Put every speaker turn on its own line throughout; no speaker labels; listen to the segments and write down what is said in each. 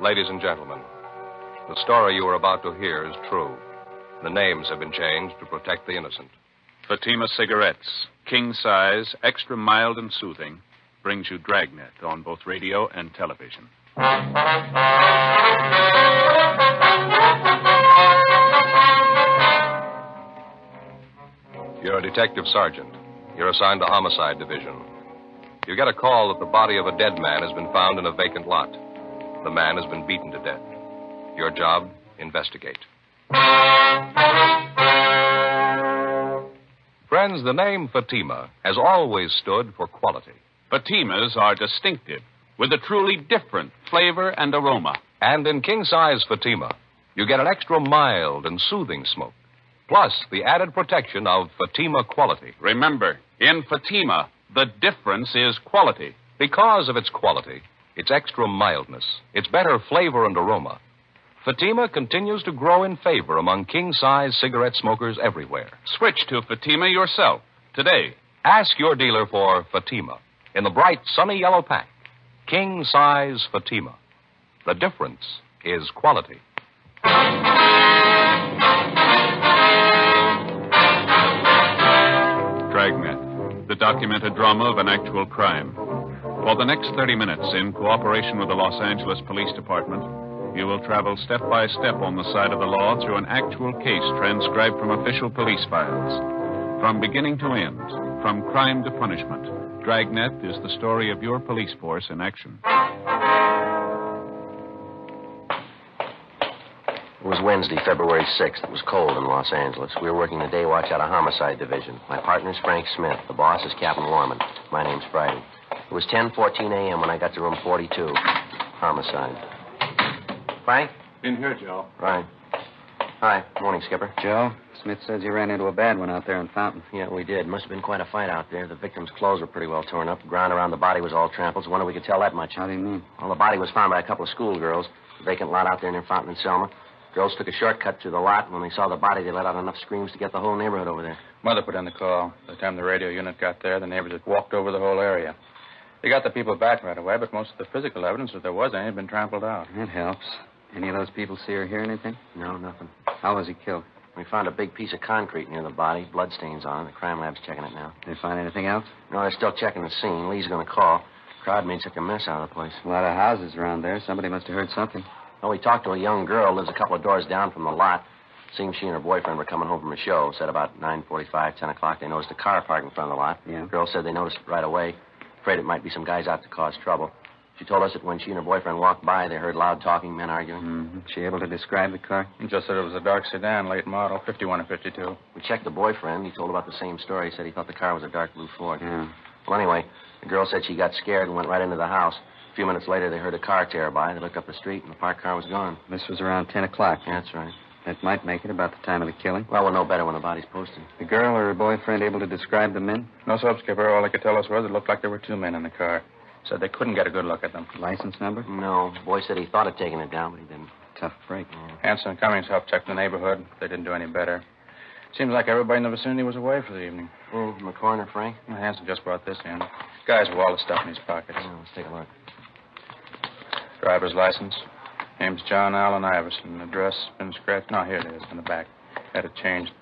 Ladies and gentlemen, the story you are about to hear is true. The names have been changed to protect the innocent.
Fatima Cigarettes, king size, extra mild and soothing, brings you Dragnet on both radio and television.
You're a detective sergeant. You're assigned to Homicide Division. You get a call that the body of a dead man has been found in a vacant lot. The man has been beaten to death. Your job, investigate. Friends, the name Fatima has always stood for quality.
Fatimas are distinctive, with a truly different flavor and aroma.
And in king-size Fatima, you get an extra mild and soothing smoke, plus the added protection of Fatima quality.
Remember, in Fatima, the difference is quality.
Because of its quality, its extra mildness, its better flavor and aroma, Fatima continues to grow in favor among king-size cigarette smokers everywhere.
Switch to Fatima yourself today.
Ask your dealer for Fatima in the bright, sunny yellow pack. King-size Fatima. The difference is quality.
Dragnet, the documented drama of an actual crime. For the next 30 minutes, in cooperation with the Los Angeles Police Department, you will travel step by step on the side of the law through an actual case transcribed from official police files. From beginning to end, from crime to punishment, Dragnet is the story of your police force in action.
It was Wednesday, February 6th. It was cold in Los Angeles. We were working the day watch out of Homicide Division. My partner's Frank Smith. The boss is Captain Warman. My name's Friday. It was 10:14 a.m. when I got to room 42. Homicide. Frank?
In here, Joe.
Right. Hi. Morning, Skipper.
Joe, Smith says you ran into a bad one out there in Fountain.
Yeah, we did. Must have been quite a fight out there. The victim's clothes were pretty well torn up. The ground around the body was all trampled. So wonder we could tell that much.
How do you mean?
Well, the body was found by a couple of schoolgirls. A vacant lot out there near Fountain and Selma. Girls took a shortcut through the lot, and when they saw the body, they let out enough screams to get the whole neighborhood over there.
Mother put in the call. By the time the radio unit got there, the neighbors had walked over the whole area. They got the people back right away, but most of the physical evidence, if there was any, had been trampled out.
That helps. Any of those people see or hear anything?
No, nothing.
How was he killed?
We found a big piece of concrete near the body, bloodstains on it. The crime lab's checking it now.
Did they find anything else?
No, they're still checking the scene. Lee's going to call. Crowd made such a mess out of the place.
A lot of houses around there. Somebody must have heard something.
Well, we talked to a young girl who lives a couple of doors down from the lot. Seems she and her boyfriend were coming home from a show. Said about 9:45, 10 o'clock, they noticed a car parked in front of the lot.
Yeah.
The girl said they noticed it right away. Afraid it might be some guys out to cause trouble. She told us that when she and her boyfriend walked by, they heard loud talking, men arguing.
Mm-hmm. She able to describe the car?
He just said it was a dark sedan, late model, 51 or 52.
We checked the boyfriend. He told about the same story. He said he thought the car was a dark blue Ford.
Yeah.
Well, anyway, the girl said she got scared and went right into the house. A few minutes later, they heard a car tear by. They looked up the street, and the parked car was gone.
This was around 10 o'clock.
Yeah, that's right.
That might make it about the time of the killing.
Well, we'll know better when the body's posted.
The girl or her boyfriend able to describe the men?
No, sub, Skipper. All they could tell us was it looked like there were two men in the car. Said they couldn't get a good look at them.
License number?
No. The boy said he thought of taking it down, but he didn't.
Tough break.
Hanson and Cummings helped check the neighborhood. They didn't do any better. Seems like everybody in the vicinity was away for the evening.
From the coroner, Frank?
Well, Hanson just brought this in. Guy's with all the stuff in his pockets.
Yeah, let's take a look.
Driver's license. Name's John Allen Iverson. Address been scratched. No, here it is, in the back. Had it changed.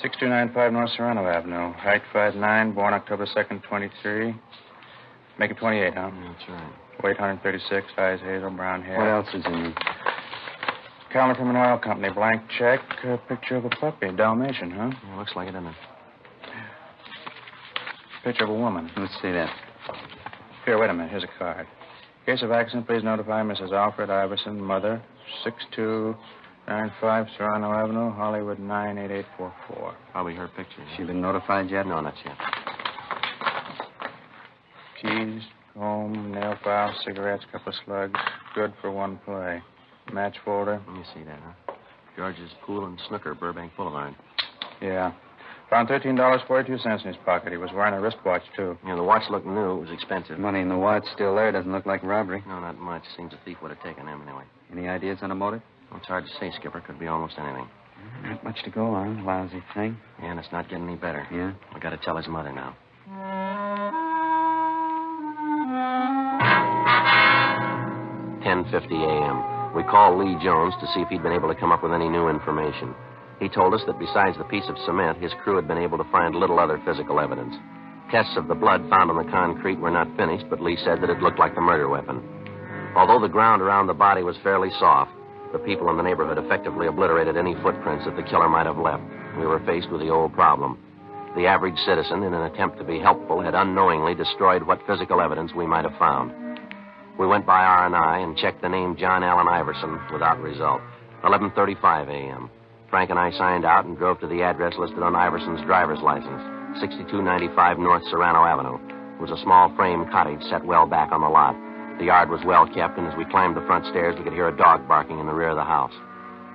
6295 North Serrano Avenue. Height 5'9", born October 2nd, 23. Make it 28, huh?
That's right.
Weight 136, eyes hazel, brown hair.
What else is in there?
Calendar from an oil company. Blank check. Picture of a puppy. Dalmatian, huh?
Yeah, looks like it, doesn't it?
Picture of a woman.
Let's see that.
Here, wait a minute. Here's a card. Case of accident, please notify Mrs. Alfred Iverson, mother, 6295 Serrano Avenue, Hollywood 98844.
Probably her picture.
She been notified yet?
No, not yet.
Keys, comb, nail file, cigarettes, couple of slugs. Good for one play. Match folder.
Let me see that, huh? George's Pool and Snooker, Burbank Boulevard.
Yeah. Found $13.42 in his pocket. He was wearing a wristwatch, too.
Yeah, the watch looked new. It was expensive.
Money in the watch still there. Doesn't look like robbery.
No, not much. Seems a thief would have taken them anyway.
Any ideas on a motive?
Well, it's hard to say, Skipper. Could be almost anything.
Not much to go on. Lousy thing.
Yeah, and it's not getting any better.
Yeah?
We got to tell his mother now. 10:50 a.m. We called Lee Jones to see if he'd been able to come up with any new information. He told us that besides the piece of cement, his crew had been able to find little other physical evidence. Tests of the blood found on the concrete were not finished, but Lee said that it looked like the murder weapon. Although the ground around the body was fairly soft, the people in the neighborhood effectively obliterated any footprints that the killer might have left. We were faced with the old problem. The average citizen, in an attempt to be helpful, had unknowingly destroyed what physical evidence we might have found. We went by R&I and checked the name John Allen Iverson without result. 11:35 a.m. Frank and I signed out and drove to the address listed on Iverson's driver's license, 6295 North Serrano Avenue. It was a small frame cottage set well back on the lot. The yard was well kept, and as we climbed the front stairs, we could hear a dog barking in the rear of the house.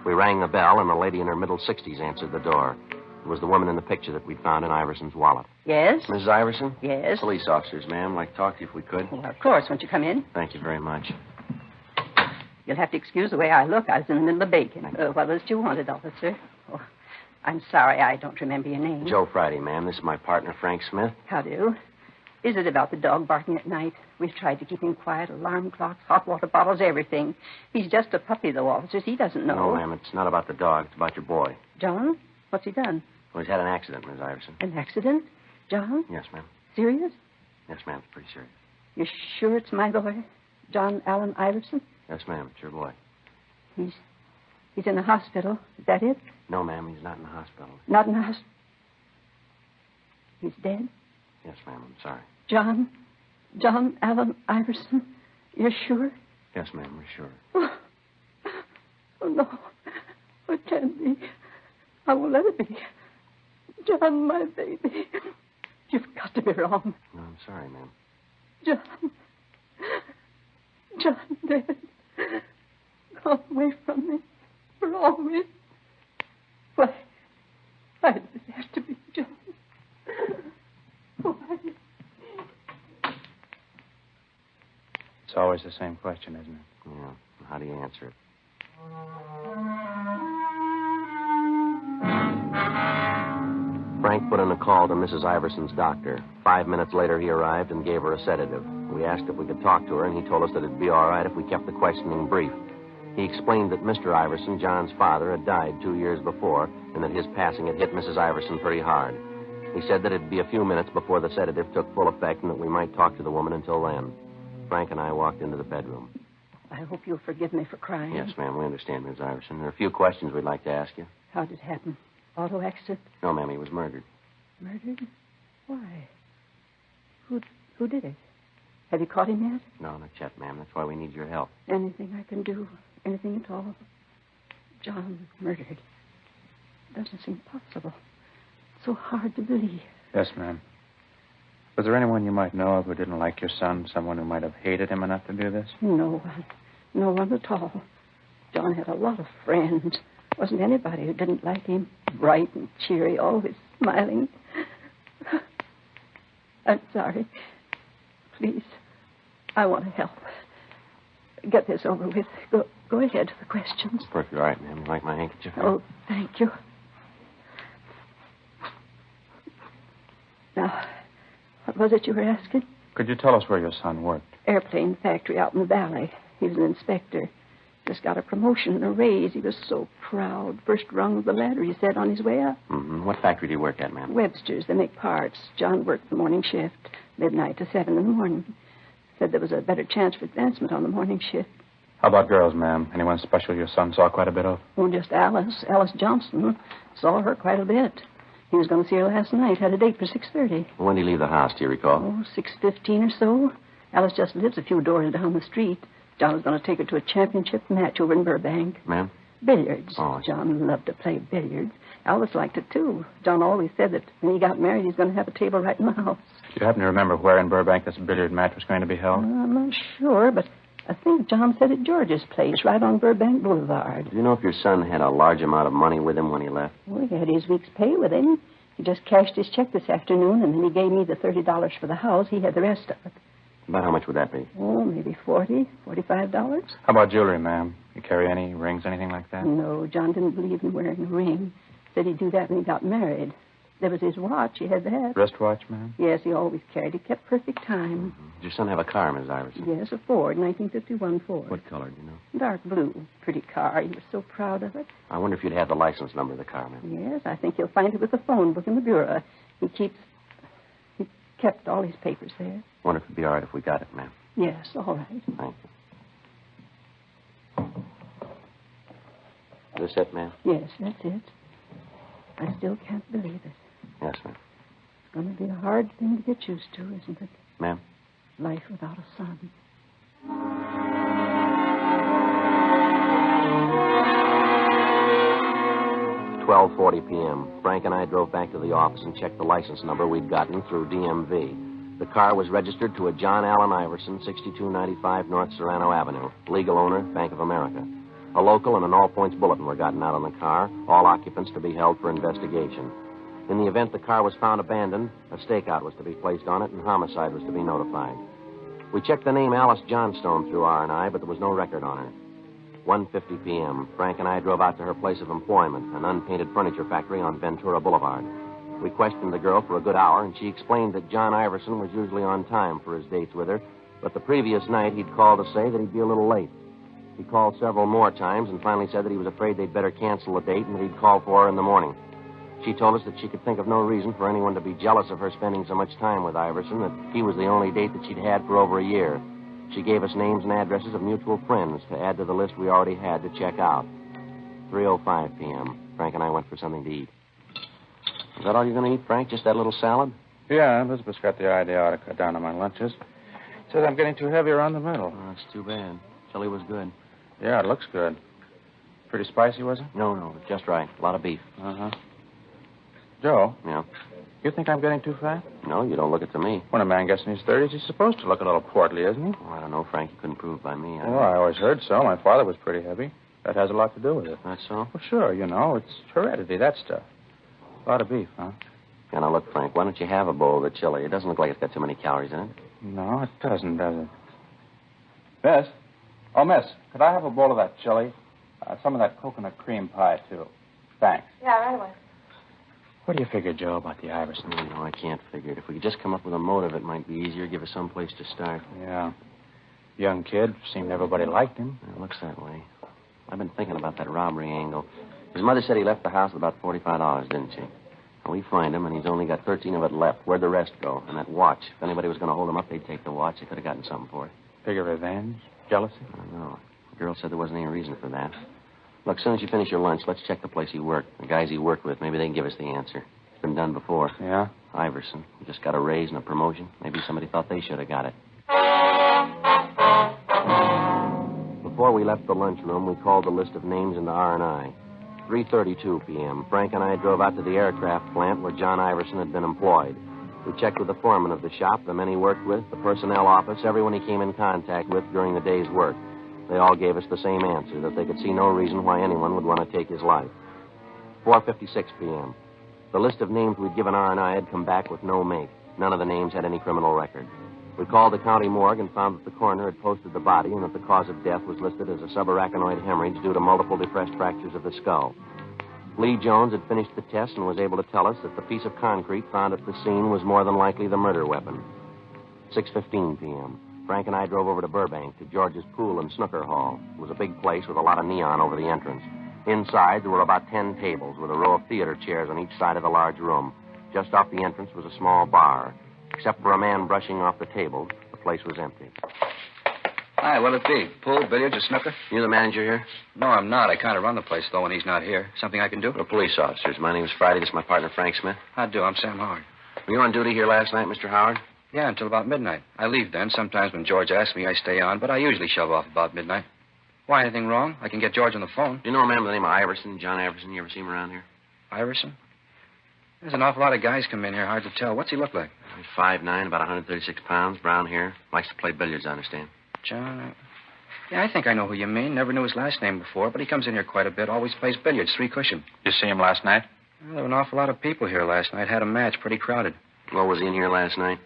We rang the bell, and a lady in her middle 60s answered the door. It was the woman in the picture that we'd found in Iverson's wallet.
Yes?
Mrs. Iverson?
Yes?
Police officers, ma'am. I'd like to talk to you if we could.
Well, of course. Won't you come in?
Thank you very much.
You'll have to excuse the way I look. I was in the middle of baking. What was it you wanted, officer? Oh, I'm sorry. I don't remember your name.
Joe Friday, ma'am. This is my partner, Frank Smith.
How do? Is it about the dog barking at night? We've tried to keep him quiet. Alarm clocks, hot water bottles, everything. He's just a puppy, though, officers. He doesn't know.
No, ma'am. It's not about the dog. It's about your boy.
John? What's he done?
Well, he's had an accident, Miss Iverson.
An accident? John?
Yes, ma'am.
Serious?
Yes, ma'am. It's pretty serious.
You're sure it's my boy, John Allen Iverson?
Yes, ma'am. It's your boy.
He's in the hospital. Is that it?
No, ma'am. He's not in the hospital.
Not in the hospital? He's dead?
Yes, ma'am. I'm sorry.
John Allen Iverson? You're sure?
Yes, ma'am. We're sure.
Oh, no. It can't be. I won't let it be. John, my baby. You've got to be wrong.
No, I'm sorry, ma'am.
John dead. Gone away from me. For always. Why does it have to be John? Why?
It's always the same question, isn't it?
Yeah. How do you answer it? Frank put in a call to Mrs. Iverson's doctor. 5 minutes later, he arrived and gave her a sedative. We asked if we could talk to her, and he told us that it'd be all right if we kept the questioning brief. He explained that Mr. Iverson, John's father, had died 2 years before, and that his passing had hit Mrs. Iverson pretty hard. He said that it'd be a few minutes before the sedative took full effect and that we might talk to the woman until then. Frank and I walked into the bedroom.
I hope you'll forgive me for crying.
Yes, ma'am, we understand, Miss Iverson. There are a few questions we'd like to ask you.
How did it happen? Auto accident?
No, ma'am, he was murdered.
Murdered? Why? Who did it? Have you caught him yet?
No, not yet, ma'am. That's why we need your help.
Anything I can do? Anything at all? John murdered. Doesn't seem possible. So hard to believe.
Yes, ma'am. Was there anyone you might know of who didn't like your son? Someone who might have hated him enough to do this?
No one. No one at all. John had a lot of friends. Wasn't anybody who didn't like him. Bright and cheery, always smiling. I'm sorry. Please, I want to help. Get this over with. Go ahead with the questions.
Perfectly all right, ma'am. You like my handkerchief?
Oh, thank you. Now, what was it you were asking?
Could you tell us where your son worked?
Airplane factory out in the valley. He was an inspector. Just got a promotion and a raise. He was so proud. First rung of the ladder, he said, on his way up.
Mm-hmm. What factory do you work at, ma'am?
Webster's. They make parts. John worked the morning shift, midnight to 7 in the morning. Said there was a better chance for advancement on the morning shift.
How about girls, ma'am? Anyone special your son saw quite a bit of?
Oh, just Alice Johnson. Saw her quite a bit. He was going to see her last night. Had a date for 6:30.
When did he leave the house, do you recall?
Oh, 6:15 or so. Alice just lives a few doors down the street. John was going to take her to a championship match over in Burbank.
Ma'am?
Billiards.
Oh.
John loved to play billiards. Alice liked it, too. John always said that when he got married, he's going to have a table right in the house.
Do you happen to remember where in Burbank this billiard match was going to be held?
I'm not sure, but I think John said at George's place, right on Burbank Boulevard.
Do you know if your son had a large amount of money with him when he left?
Well, he had his week's pay with him. He just cashed his check this afternoon, and then he gave me the $30 for the house. He had the rest of it.
About how much would that be?
Oh, maybe $45.
How about jewelry, ma'am? You carry any rings, anything like that?
No, John didn't believe in wearing a ring. Said he'd do that when he got married. There was his watch. He had that.
Wristwatch, ma'am?
Yes, he always carried. He kept perfect time.
Did your son have a car, Miss Iverson?
Yes, a Ford, 1951 Ford.
What color, do you know?
Dark blue. Pretty car. He was so proud of it.
I wonder if you'd have the license number of the car, ma'am.
Yes, I think you'll find it with the phone book in the bureau. He kept all his papers there.
Wonder if it'd be all right if we got it, ma'am.
Yes, all right.
Thank you. This it, ma'am?
Yes, that's it. I still can't believe it.
Yes, ma'am.
It's going to be a hard thing to get used to, isn't it?
Ma'am?
Life without a son.
12:40 p.m. Frank and I drove back to the office and checked the license number we'd gotten through DMV. The car was registered to a John Allen Iverson, 6295 North Serrano Avenue. Legal owner, Bank of America. A local and an all-points bulletin were gotten out on the car, all occupants to be held for investigation. In the event the car was found abandoned, a stakeout was to be placed on it and homicide was to be notified. We checked the name Alice Johnstone through R&I, but there was no record on her. 1:50 p.m. Frank and I drove out to her place of employment, an unpainted furniture factory on Ventura Boulevard. We questioned the girl for a good hour, and she explained that John Iverson was usually on time for his dates with her, but the previous night he'd called to say that he'd be a little late. He called several more times and finally said that he was afraid they'd better cancel the date and that he'd call for her in the morning. She told us that she could think of no reason for anyone to be jealous of her spending so much time with Iverson, that he was the only date that she'd had for over a year. She gave us names and addresses of mutual friends to add to the list we already had to check out. 3:05 p.m. Frank and I went for something to eat. Is that all you're going to eat, Frank? Just that little salad?
Yeah, Elizabeth's got the idea I ought to cut down on my lunches. Says I'm getting too heavy around the middle.
Oh, that's too bad. Chili was good.
Yeah, it looks good. Pretty spicy, was it?
No, just right. A lot of beef.
Uh-huh. Joe,
Yeah?
you think I'm getting too fat?
No, you don't look it to me.
When a man gets in his 30s, he's supposed to look a little portly, isn't he?
Oh, I don't know, Frank. You couldn't prove by me.
Well, I always heard so. My father was pretty heavy. That has a lot to do with it.
That's so?
Well, sure, you know. It's heredity, that stuff. A lot of beef, huh?
Yeah, now, look, Frank, why don't you have a bowl of the chili? It doesn't look like it's got too many calories in it.
No, it doesn't, does it? Miss? Oh, miss, could I have a bowl of that chili? Some of that coconut cream pie, too. Thanks.
Yeah, right away.
What do you figure, Joe, about the Iverson?
No, I can't figure it. If we could just come up with a motive, it might be easier. Give us some place to start.
Yeah. Young kid. Seemed everybody liked him.
It looks that way. I've been thinking about that robbery angle. His mother said he left the house with about $45, didn't she? Well, we find him, and he's only got 13 of it left. Where'd the rest go? And that watch. If anybody was going to hold him up, they'd take the watch. They could have gotten something for it.
Figure revenge? Jealousy?
I don't know. The girl said there wasn't any reason for that. Look, as soon as you finish your lunch, let's check the place he worked. The guys he worked with, maybe they can give us the answer. It's been done before.
Yeah?
Iverson. He just got a raise and a promotion. Maybe somebody thought they should have got it. Before we left the lunchroom, we called the list of names into R&I. 3:32 p.m. Frank and I drove out to the aircraft plant where John Iverson had been employed. We checked with the foreman of the shop, the men he worked with, the personnel office, everyone he came in contact with during the day's work. They all gave us the same answer, that they could see no reason why anyone would want to take his life. 4:56 p.m. The list of names we'd given R&I had come back with no make. None of the names had any criminal record. We called the county morgue and found that the coroner had posted the body and that the cause of death was listed as a subarachnoid hemorrhage due to multiple depressed fractures of the skull. Lee Jones had finished the test and was able to tell us that the piece of concrete found at the scene was more than likely the murder weapon. 6:15 p.m. Frank and I drove over to Burbank to George's Pool and Snooker Hall. It was a big place with a lot of neon over the entrance. Inside, there were about 10 tables with a row of theater chairs on each side of the large room. Just off the entrance was a small bar. Except for a man brushing off the tables, the place was empty.
Hi, what'll it be? Pool, billiards, or snooker?
You the manager here?
No, I'm not. I kind of run the place, though, when he's not here. Something I can do?
We're police officers. My name's Friday. This is my partner, Frank Smith.
I do. I'm Sam Howard.
Were you on duty here last night, Mr. Howard?
Yeah, until about midnight. I leave then. Sometimes when George asks me, I stay on, but I usually shove off about midnight. Why, anything wrong? I can get George on the phone.
Do you know a man by the name of Iverson, John Iverson? You ever see him around here?
Iverson? There's an awful lot of guys come in here. Hard to tell. What's he look like?
He's 5'9", about 136 pounds, brown hair. Likes to play billiards, I understand.
John? Yeah, I think I know who you mean. Never knew his last name before, but he comes in here quite a bit. Always plays billiards, 3 cushion.
You see him last night?
Well, there were an awful lot of people here last night. Had a match, pretty crowded.
Well, was he in here last night?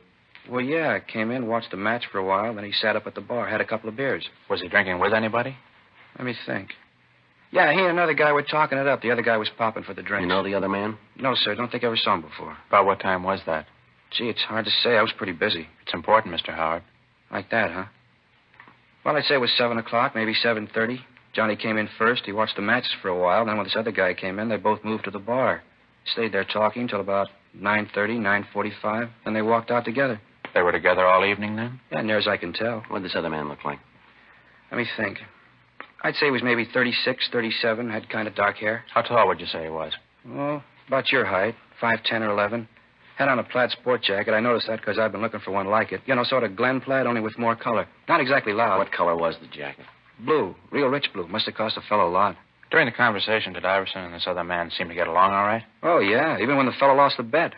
Well, yeah, came in, watched the match for a while, then he sat up at the bar, had a couple of beers.
Was he drinking with anybody?
Let me think. Yeah, he and another guy were talking it up. The other guy was popping for the drinks.
You know the other man?
No, sir. Don't think I ever saw him before.
About what time was that?
Gee, it's hard to say. I was pretty busy.
It's important, Mr. Howard.
Like that, huh? Well, I'd say it was 7 o'clock, maybe 7:30. Johnny came in first. He watched the matches for a while. Then when this other guy came in, they both moved to the bar. Stayed there talking till about 9:30, 9:45. Then they walked out together.
They were together all evening then?
Yeah, near as I can tell.
What did this other man look like?
Let me think. I'd say he was maybe 36, 37, had kind of dark hair.
How tall would you say he was?
Oh, about your height, 5'10" or 11. Had on a plaid sport jacket. I noticed that because I've been looking for one like it. You know, sort of Glen plaid, only with more color. Not exactly loud.
What color was the jacket?
Blue. Real rich blue. Must have cost a fellow a lot.
During the conversation, did Iverson and this other man seem to get along all right?
Oh, yeah. Even when the fellow lost the bet.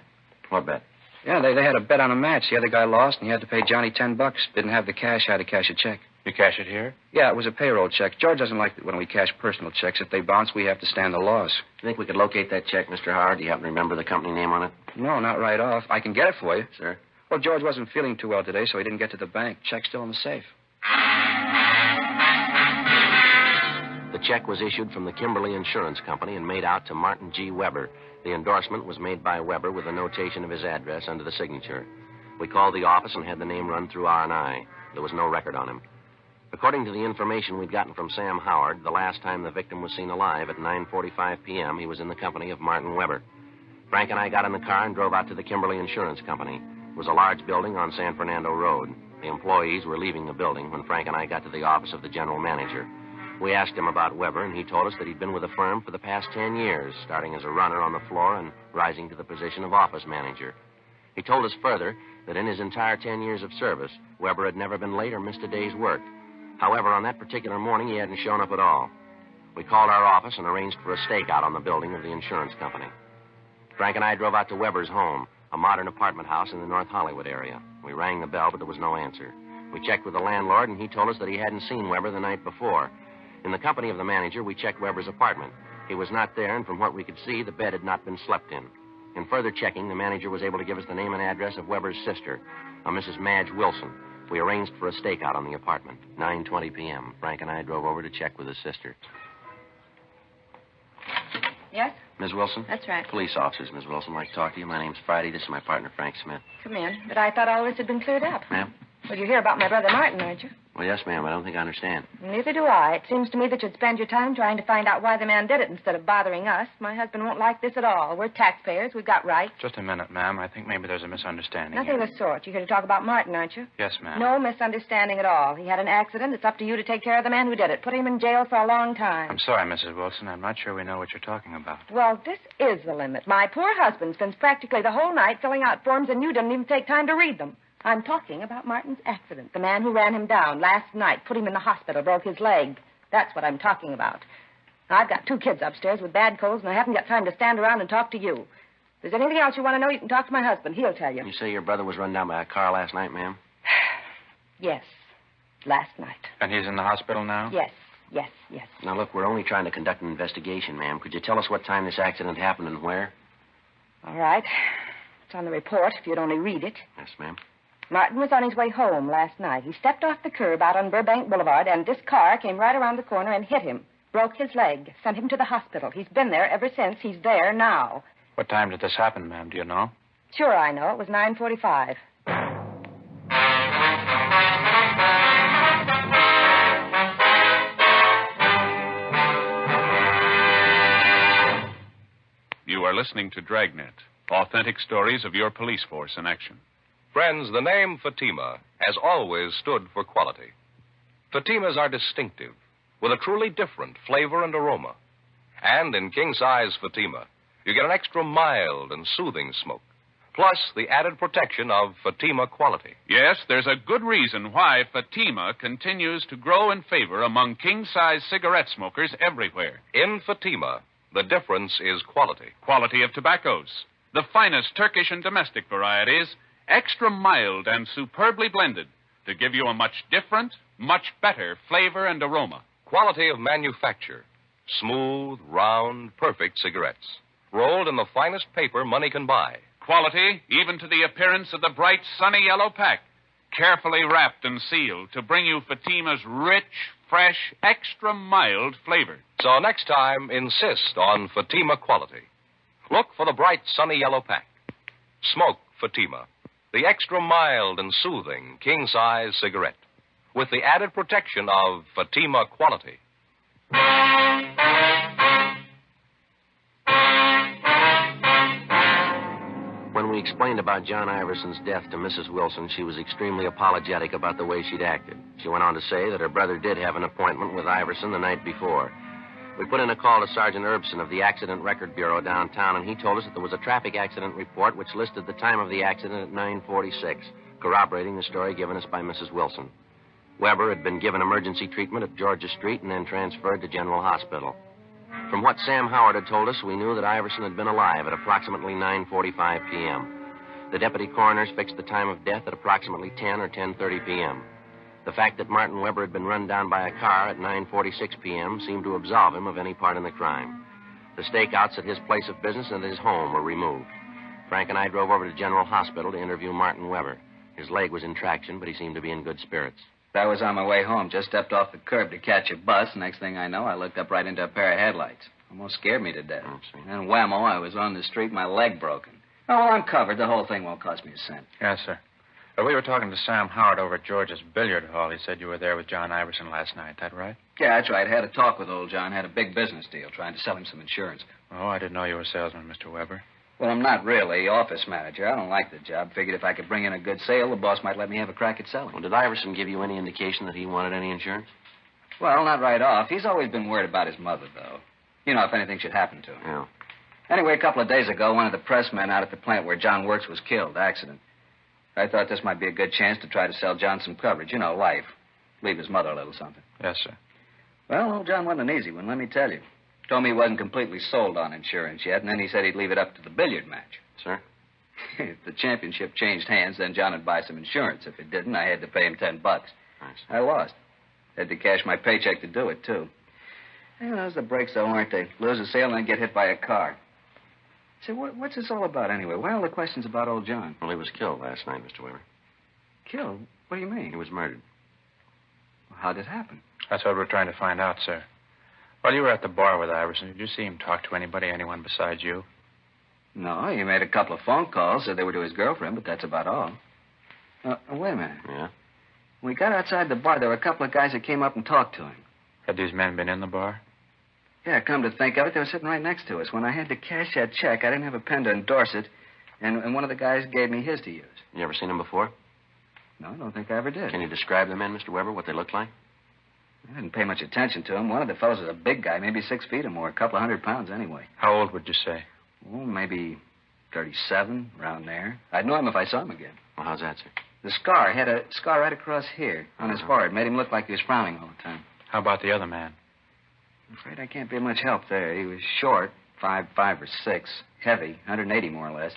What bet?
Yeah, they had a bet on a match. The other guy lost, and he had to pay Johnny $10. Didn't have the cash, had to cash a check.
You cash it here?
Yeah, it was a payroll check. George doesn't like it when we cash personal checks. If they bounce, we have to stand the loss.
You think we could locate that check, Mr. Howard? Do you happen to remember the company name on it?
No, not right off. I can get it for you.
Sir?
Well, George wasn't feeling too well today, so he didn't get to the bank. Check's still in the safe.
The check was issued from the Kimberly Insurance Company and made out to Martin G. Weber. The endorsement was made by Weber with a notation of his address under the signature. We called the office and had the name run through R&I. There was no record on him. According to the information we'd gotten from Sam Howard, the last time the victim was seen alive at 9:45 p.m., he was in the company of Martin Weber. Frank and I got in the car and drove out to the Kimberly Insurance Company. It was a large building on San Fernando Road. The employees were leaving the building when Frank and I got to the office of the general manager. We asked him about Weber, and he told us that he'd been with the firm for the past 10 years, starting as a runner on the floor and rising to the position of office manager. He told us further that in his entire 10 years of service, Weber had never been late or missed a day's work. However, on that particular morning, he hadn't shown up at all. We called our office and arranged for a stakeout on the building of the insurance company. Frank and I drove out to Weber's home, a modern apartment house in the North Hollywood area. We rang the bell, but there was no answer. We checked with the landlord, and he told us that he hadn't seen Weber the night before. In the company of the manager, we checked Weber's apartment. He was not there, and from what we could see, the bed had not been slept in. In further checking, the manager was able to give us the name and address of Weber's sister, a Mrs. Madge Wilson. We arranged for a stakeout on the apartment, 9:20 p.m. Frank and I drove over to check with his sister.
Yes?
Ms. Wilson?
That's right.
Police officers, Ms. Wilson. I'd like to talk to you. My name's Friday. This is my partner, Frank Smith.
Come in. But I thought all this had been cleared up.
Ma'am?
Well, you hear about my brother Martin, aren't you?
Well, yes, ma'am. I don't think I understand.
Neither do I. It seems to me that you'd spend your time trying to find out why the man did it instead of bothering us. My husband won't like this at all. We're taxpayers. We've got rights.
Just a minute, ma'am. I think maybe there's a misunderstanding
Nothing
here.
of the sort. You're here to talk about Martin, aren't you?
Yes, ma'am.
No misunderstanding at all. He had an accident. It's up to you to take care of the man who did it. Put him in jail for a long time.
I'm sorry, Mrs. Wilson. I'm not sure we know what you're talking about.
Well, this is the limit. My poor husband spends practically the whole night filling out forms, and you didn't even take time to read them. I'm talking about Martin's accident. The man who ran him down last night, put him in the hospital, broke his leg. That's what I'm talking about. Now, I've got 2 kids upstairs with bad colds, and I haven't got time to stand around and talk to you. If there's anything else you want to know, you can talk to my husband. He'll tell you.
You say your brother was run down by a car last night, ma'am?
Yes, last night.
And he's in the hospital now?
Yes.
Now, look, we're only trying to conduct an investigation, ma'am. Could you tell us what time this accident happened and where?
All right. It's on the report, if you'd only read it.
Yes, ma'am.
Martin was on his way home last night. He stepped off the curb out on Burbank Boulevard, and this car came right around the corner and hit him. Broke his leg. Sent him to the hospital. He's been there ever since. He's there now.
What time did this happen, ma'am? Do you know?
Sure I know. It was 9:45.
You are listening to Dragnet, authentic stories of your police force in action.
Friends, the name Fatima has always stood for quality. Fatimas are distinctive, with a truly different flavor and aroma. And in king-size Fatima, you get an extra mild and soothing smoke, plus the added protection of Fatima quality.
Yes, there's a good reason why Fatima continues to grow in favor among king-size cigarette smokers everywhere.
In Fatima, the difference is quality.
Quality of tobaccos, the finest Turkish and domestic varieties, extra mild and superbly blended to give you a much different, much better flavor and aroma.
Quality of manufacture. Smooth, round, perfect cigarettes. Rolled in the finest paper money can buy.
Quality even to the appearance of the bright, sunny yellow pack. Carefully wrapped and sealed to bring you Fatima's rich, fresh, extra mild flavor.
So next time, insist on Fatima quality. Look for the bright, sunny yellow pack. Smoke Fatima, the extra mild and soothing king-size cigarette, with the added protection of Fatima quality.
When we explained about John Iverson's death to Mrs. Wilson, she was extremely apologetic about the way she'd acted. She went on to say that her brother did have an appointment with Iverson the night before. We put in a call to Sergeant Erbson of the Accident Record Bureau downtown, and he told us that there was a traffic accident report which listed the time of the accident at 9:46, corroborating the story given us by Mrs. Wilson. Weber had been given emergency treatment at Georgia Street and then transferred to General Hospital. From what Sam Howard had told us, we knew that Iverson had been alive at approximately 9:45 p.m. The deputy coroners fixed the time of death at approximately 10 or 10:30 p.m. The fact that Martin Weber had been run down by a car at 9:46 p.m. seemed to absolve him of any part in the crime. The stakeouts at his place of business and at his home were removed. Frank and I drove over to General Hospital to interview Martin Weber. His leg was in traction, but he seemed to be in good spirits.
I was on my way home. Just stepped off the curb to catch a bus. Next thing I know, I looked up right into a pair of headlights. Almost scared me to death. And whammo, I was on the street, my leg broken. Oh, well, I'm covered. The whole thing won't cost me a cent.
Yes, sir. We were talking to Sam Howard over at George's billiard hall. He said you were there with John Iverson last night. That right?
Yeah, that's right. Had a talk with old John. Had a big business deal, trying to sell him some insurance.
Oh, I didn't know you were a salesman, Mr. Weber.
Well, I'm not really. Office manager. I don't like the job. Figured if I could bring in a good sale, the boss might let me have a crack at selling.
Well, did Iverson give you any indication that he wanted any insurance?
Well, not right off. He's always been worried about his mother, though. You know, if anything should happen to him.
Yeah.
Anyway, a couple of days ago, one of the pressmen out at the plant where John works was killed. Accident. I thought this might be a good chance to try to sell John some coverage. You know, life. Leave his mother a little something.
Yes, sir.
Well, old John wasn't an easy one, let me tell you. Told me he wasn't completely sold on insurance yet, and then he said he'd leave it up to the billiard match.
Sir?
If the championship changed hands, then John would buy some insurance. If it didn't, I had to pay him $10.
Nice.
I lost. Had to cash my paycheck to do it, too. Well, those are the breaks, though, aren't they? Lose a sale and then get hit by a car. Say, what's this all about, anyway? Why all the questions about old John?
Well, he was killed last night, Mr. Weber.
Killed? What do you mean?
He was murdered.
Well, how'd it happen?
That's what we're trying to find out, sir. While you were at the bar with Iverson, did you see him talk to anybody, anyone besides you?
No, he made a couple of phone calls, said they were to his girlfriend, but that's about all. Wait a minute.
Yeah?
When we got outside the bar, there were a couple of guys that came up and talked to him.
Had these men been in the bar?
Yeah, come to think of it, they were sitting right next to us. When I had to cash that check, I didn't have a pen to endorse it, and one of the guys gave me his to use.
You ever seen him before?
No, I don't think I ever did.
Can you describe the men, Mr. Weber, what they looked like?
I didn't pay much attention to him. One of the fellows was a big guy, maybe 6 feet or more, a couple of 100 pounds anyway.
How old would you say?
Oh, maybe 37, around there. I'd know him if I saw him again.
Well, how's that, sir?
The scar, had a scar right across here on his forehead. Made him look like he was frowning all the time.
How about the other man?
I'm afraid I can't be of much help there. He was short, 5'5" or 6", heavy, 180 more or less.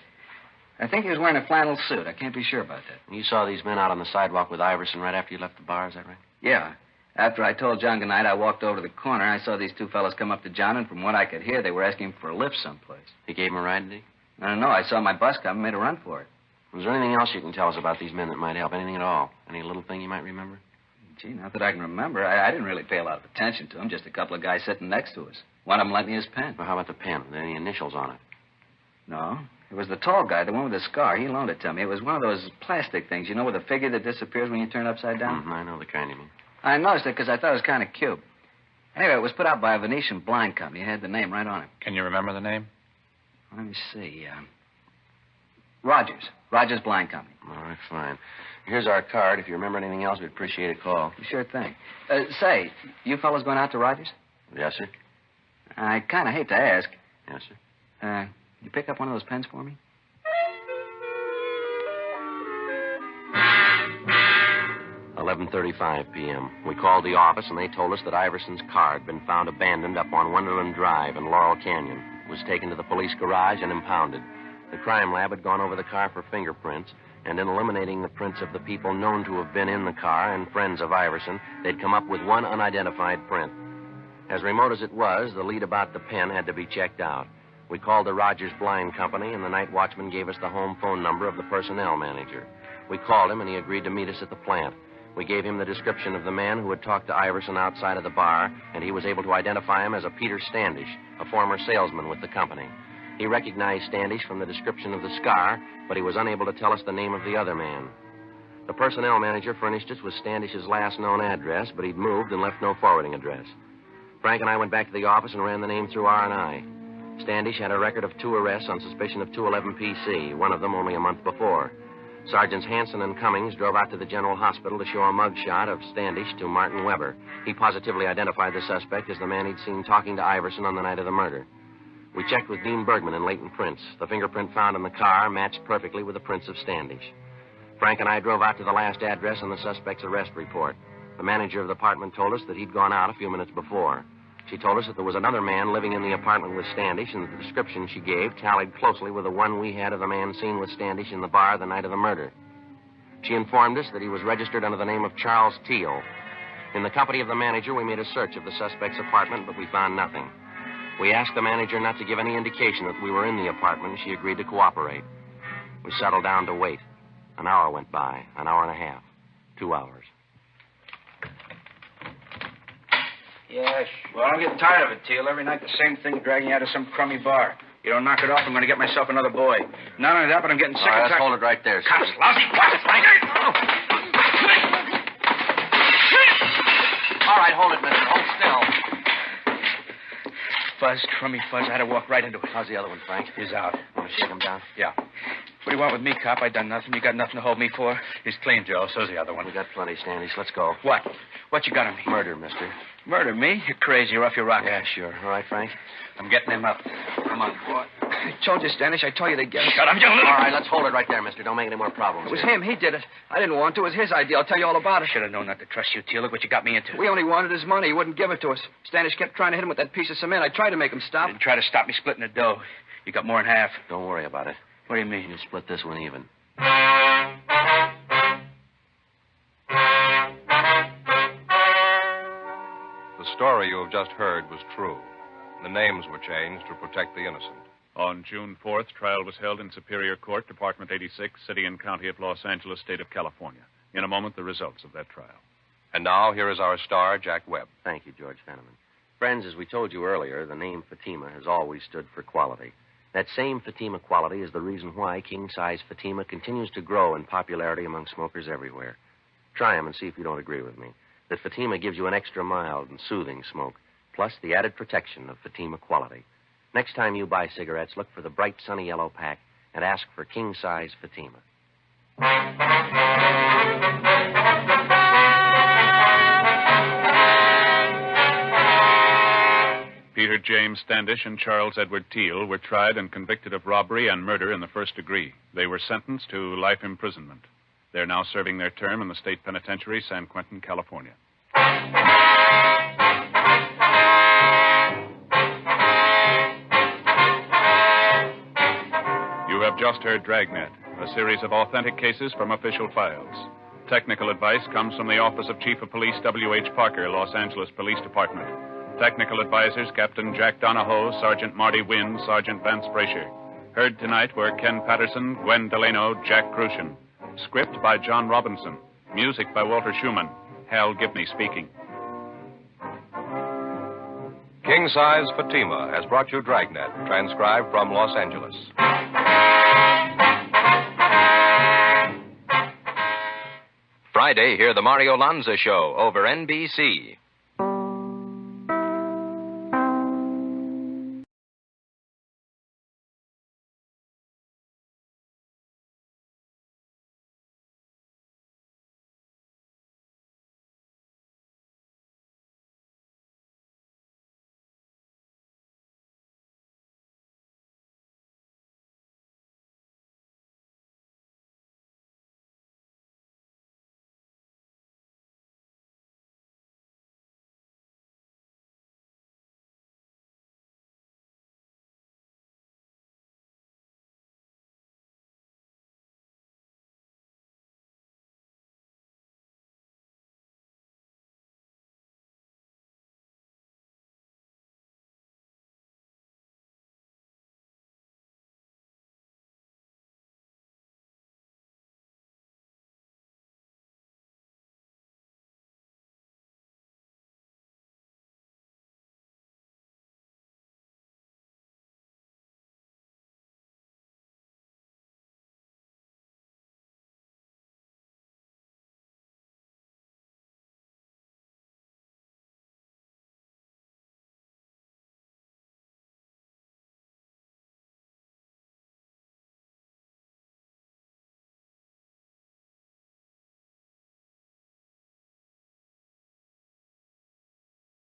I think he was wearing a flannel suit. I can't be sure about that.
You saw these men out on the sidewalk with Iverson right after you left the bar, is that right?
Yeah. After I told John goodnight, I walked over to the corner. I saw these two fellows come up to John, and from what I could hear, they were asking for a lift someplace.
He gave him a ride, did he?
I don't know. I saw my bus come and made a run for it.
Was there anything else you can tell us about these men that might help? Anything at all? Any little thing you might remember?
Gee, not that I can remember. I didn't really pay a lot of attention to them. Just a couple of guys sitting next to us. One of them lent me his pen.
Well, how about the pen? Were there any initials on it?
No. It was the tall guy, the one with the scar. He loaned it to me. It was one of those plastic things, you know, with a figure that disappears when you turn it upside down?
I know the kind you mean.
I noticed it because I thought it was kind of cute. Anyway, it was put out by a Venetian blind company. It had the name right on it.
Can you remember the name?
Let me see. Rogers. Rogers Blind Company.
All right, fine. Here's our card. If you remember anything else, we'd appreciate a call.
Sure thing. Say, you fellows going out to Rogers?
Yes, sir.
I kind of hate to ask.
Yes, sir.
You pick up one of those pens for me?
$11:35 p.m. We called the office, and they told us that Iverson's car had been found abandoned up on Wonderland Drive in Laurel Canyon. It was taken to the police garage and impounded. The crime lab had gone over the car for fingerprints, and in eliminating the prints of the people known to have been in the car and friends of Iverson, they'd come up with one unidentified print. As remote as it was, the lead about the pen had to be checked out. We called the Rogers Blind Company, and the night watchman gave us the home phone number of the personnel manager. We called him, and he agreed to meet us at the plant. We gave him the description of the man who had talked to Iverson outside of the bar, and he was able to identify him as a Peter Standish, a former salesman with the company. He recognized Standish from the description of the scar, but he was unable to tell us the name of the other man. The personnel manager furnished us with Standish's last known address, but he'd moved and left no forwarding address. Frank and I went back to the office and ran the name through R&I. Standish had a record of 2 arrests on suspicion of 211 PC, one of them only a month before. Sergeants Hanson and Cummings drove out to the General Hospital to show a mugshot of Standish to Martin Weber. He positively identified the suspect as the man he'd seen talking to Iverson on the night of the murder. We checked with Dean Bergman and Leighton Prince. The fingerprint found in the car matched perfectly with the prints of Standish. Frank and I drove out to the last address on the suspect's arrest report. The manager of the apartment told us that he'd gone out a few minutes before. She told us that there was another man living in the apartment with Standish, and the description she gave tallied closely with the one we had of the man seen with Standish in the bar the night of the murder. She informed us that he was registered under the name of Charles Teal. In the company of the manager, we made a search of the suspect's apartment, but we found nothing. We asked the manager not to give any indication that we were in the apartment, and she agreed to cooperate. We settled down to wait. An hour went by, an hour and a half, 2 hours.
Yes. Well, I'm getting tired of it, Teal. Every night the same thing, dragging you out of some crummy bar. You don't knock it off, I'm going to get myself another boy. Not only that, but I'm getting sick
All right,
of...
let's hold it right there.
Cops, lousy cops, Frank!
All right, hold it, mister. Hold still.
Fuzz, crummy fuzz. I had to walk right into it.
How's the other one, Frank?
He's out.
Want to shake him down?
Yeah. What do you want with me, cop? I done nothing. You got nothing to hold me for?
He's clean, Joe. So's the other one.
We got plenty, Standish. Let's go.
What? What you got on me?
Murder, mister.
Murder me? You're crazy. You're off your rocker.
Yeah, sure. All right, Frank?
I'm getting him up. Come on, boy.
I told you, Standish. I told you they'd get him.
Shut up, you little...
All right, let's hold it right there, mister. Don't make any more problems.
It was
here.
him. He did it. I didn't want to. It was his idea. I'll tell you all about it.
Should have known not to trust you, Teal. Look what you got me into.
We only wanted his money. He wouldn't give it to us. Standish kept trying to hit him with that piece of cement. I tried to make him stop.
Didn't try to stop me splitting the dough. You got more than half.
Don't worry about it.
What do you mean?
You split this one even.
The story you have just heard was true. The names were changed to protect the innocent.
On June 4th, trial was held in Superior Court, Department 86, City and County of Los Angeles, State of California. In a moment, the results of that trial.
And now, here is our star, Jack Webb.
Thank you, George Fenneman. Friends, as we told you earlier, the name Fatima has always stood for quality. That same Fatima quality is the reason why king-size Fatima continues to grow in popularity among smokers everywhere. Try them and see if you don't agree with me. That Fatima gives you an extra mild and soothing smoke, plus the added protection of Fatima quality. Next time you buy cigarettes, look for the bright sunny yellow pack and ask for king-size Fatima.
Peter James Standish and Charles Edward Teal were tried and convicted of robbery and murder in the first degree. They were sentenced to life imprisonment. They're now serving their term in the state penitentiary, San Quentin, California. You have just heard Dragnet, a series of authentic cases from official files. Technical advice comes from the Office of Chief of Police W.H. Parker, Los Angeles Police Department. Technical advisors Captain Jack Donahoe, Sergeant Marty Wynn, Sergeant Vance Brasher. Heard tonight were Ken Patterson, Gwen Delano, Jack Crucian. Script by John Robinson. Music by Walter Schumann. Hal Gibney speaking.
King Size Fatima has brought you Dragnet, transcribed from Los Angeles. Friday, hear the Mario Lanza Show over NBC.